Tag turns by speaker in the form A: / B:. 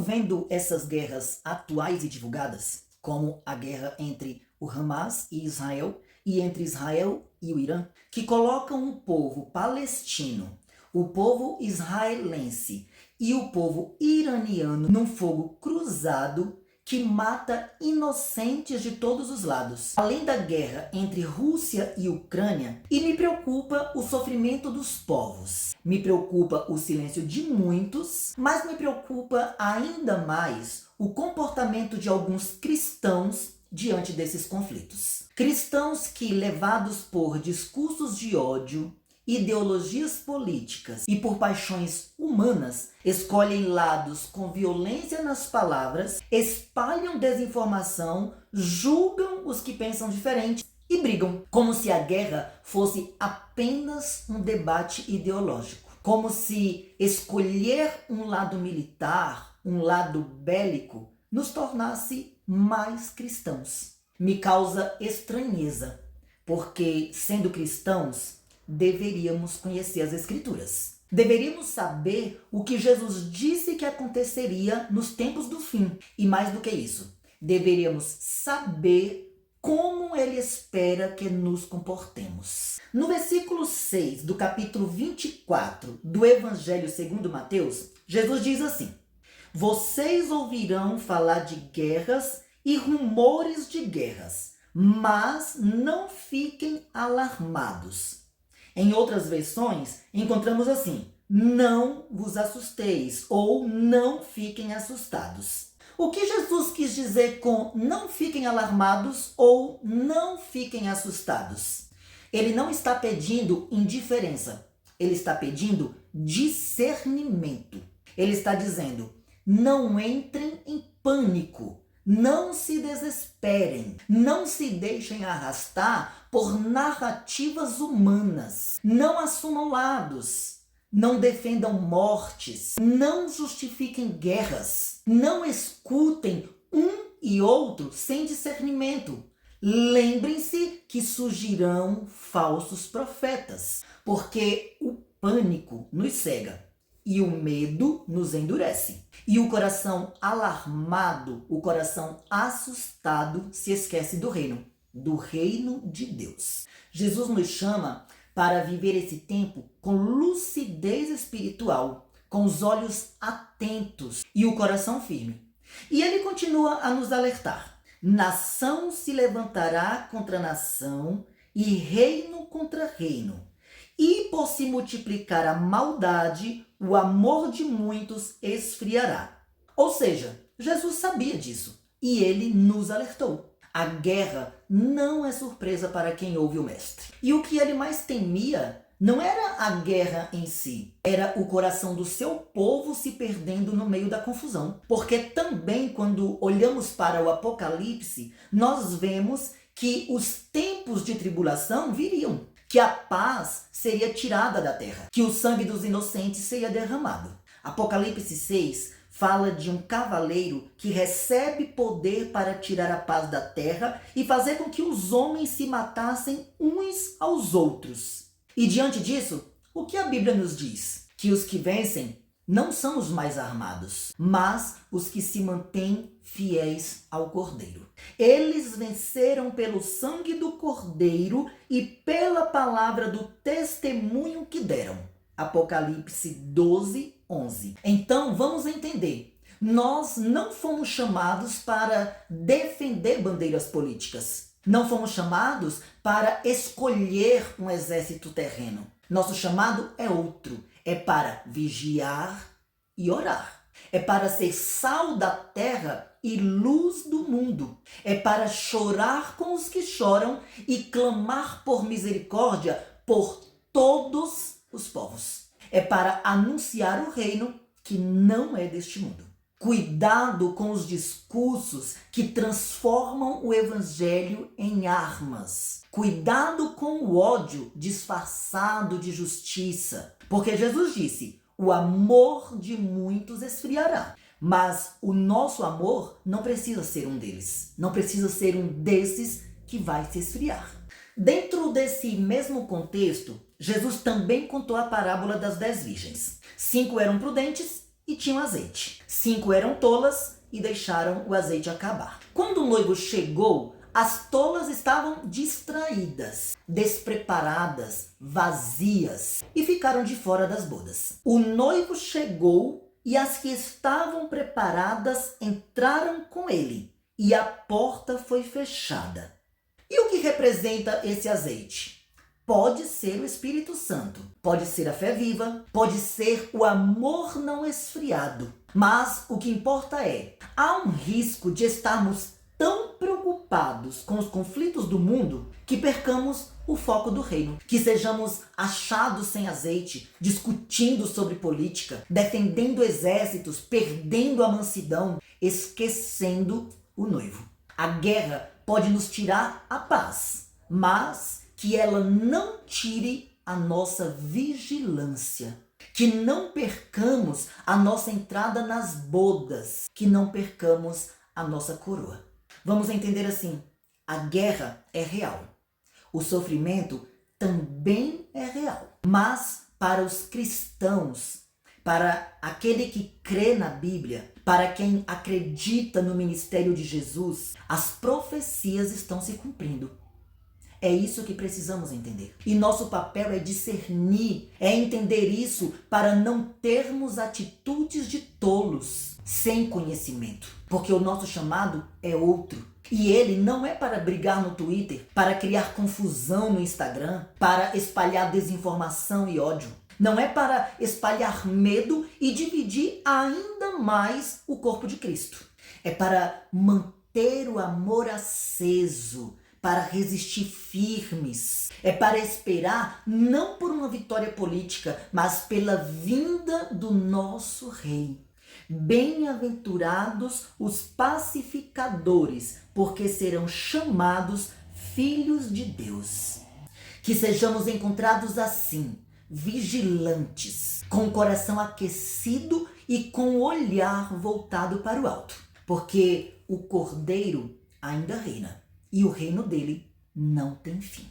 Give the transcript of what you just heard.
A: vendo essas guerras atuais e divulgadas, como a guerra entre o Hamas e Israel, e entre Israel e o Irã, que colocam o povo palestino, o povo israelense e o povo iraniano num fogo cruzado que mata inocentes de todos os lados. Além da guerra entre Rússia e Ucrânia, e me preocupa o sofrimento dos povos. Me preocupa o silêncio de muitos, mas me preocupa ainda mais o comportamento de alguns cristãos diante desses conflitos. Cristãos que, levados por discursos de ódio, ideologias políticas e por paixões humanas, escolhem lados com violência nas palavras, espalham desinformação, julgam os que pensam diferente e brigam, como se a guerra fosse apenas um debate ideológico, como se escolher um lado militar, um lado bélico, nos tornasse mais cristãos. Me causa estranheza, porque, sendo cristãos, deveríamos conhecer as Escrituras. Deveríamos saber o que Jesus disse que aconteceria nos tempos do fim. E mais do que isso, deveríamos saber como ele espera que nos comportemos. No versículo 6 do capítulo 24 do Evangelho segundo Mateus, Jesus diz assim: vocês ouvirão falar de guerras e rumores de guerras, mas não fiquem alarmados. Em outras versões, encontramos assim: não vos assusteis, ou não fiquem assustados. O que Jesus quis dizer com não fiquem alarmados ou não fiquem assustados? Ele não está pedindo indiferença, ele está pedindo discernimento. Ele está dizendo: não entrem em pânico, não se desesperem, não se deixem arrastar por narrativas humanas, não assumam lados, não defendam mortes, não justifiquem guerras, não escutem um e outro sem discernimento. Lembrem-se que surgirão falsos profetas, porque o pânico nos cega e o medo nos endurece. E o coração alarmado, o coração assustado se esquece do reino de Deus. Jesus nos chama para viver esse tempo com lucidez espiritual, com os olhos atentos e o coração firme. E ele continua a nos alertar: nação se levantará contra nação e reino contra reino. E por se multiplicar a maldade, o amor de muitos esfriará. Ou seja, Jesus sabia disso e ele nos alertou. A guerra não é surpresa para quem ouve o mestre. E o que ele mais temia não era a guerra em si, era o coração do seu povo se perdendo no meio da confusão. Porque também quando olhamos para o Apocalipse, nós vemos que os tempos de tribulação viriam, que a paz seria tirada da terra, que o sangue dos inocentes seria derramado. Apocalipse 6 fala de um cavaleiro que recebe poder para tirar a paz da terra e fazer com que os homens se matassem uns aos outros. E diante disso, o que a Bíblia nos diz? Que os que vencem não são os mais armados, mas os que se mantêm fiéis ao Cordeiro. Eles venceram pelo sangue do Cordeiro e pela palavra do testemunho que deram. Apocalipse 12, 11. Então vamos entender. Nós não fomos chamados para defender bandeiras políticas. Não fomos chamados para escolher um exército terreno. Nosso chamado é outro. É para vigiar e orar. É para ser sal da terra e luz do mundo. É para chorar com os que choram e clamar por misericórdia por todos os povos. É para anunciar o reino que não é deste mundo. Cuidado com os discursos que transformam o evangelho em armas. Cuidado com o ódio disfarçado de justiça. Porque Jesus disse: o amor de muitos esfriará. Mas o nosso amor não precisa ser um deles. Não precisa ser um desses que vai se esfriar. Dentro desse mesmo contexto, Jesus também contou a parábola das 10 virgens. 5 eram prudentes e tinham azeite. 5 eram tolas e deixaram o azeite acabar. Quando o noivo chegou, as tolas estavam distraídas, despreparadas, vazias e ficaram de fora das bodas. O noivo chegou e as que estavam preparadas entraram com ele e a porta foi fechada. E o que representa esse azeite? Pode ser o Espírito Santo, pode ser a fé viva, pode ser o amor não esfriado. Mas o que importa é, há um risco de estarmos tão preocupados com os conflitos do mundo que percamos o foco do reino. Que sejamos achados sem azeite, discutindo sobre política, defendendo exércitos, perdendo a mansidão, esquecendo o noivo. A guerra pode nos tirar a paz, mas que ela não tire a nossa vigilância. Que não percamos a nossa entrada nas bodas, que não percamos a nossa coroa. Vamos entender assim, a guerra é real, o sofrimento também é real, mas para os cristãos, para aquele que crê na Bíblia, para quem acredita no ministério de Jesus, as profecias estão se cumprindo. É isso que precisamos entender. E nosso papel é discernir, é entender isso para não termos atitudes de tolos, sem conhecimento. Porque o nosso chamado é outro. E ele não é para brigar no Twitter, para criar confusão no Instagram, para espalhar desinformação e ódio. Não é para espalhar medo e dividir ainda mais o corpo de Cristo. É para manter o amor aceso, para resistir firmes. É para esperar não por uma vitória política, mas pela vinda do nosso Rei. Bem-aventurados os pacificadores, porque serão chamados filhos de Deus. Que sejamos encontrados assim, vigilantes, com o coração aquecido e com o olhar voltado para o alto. Porque o Cordeiro ainda reina e o reino dele não tem fim.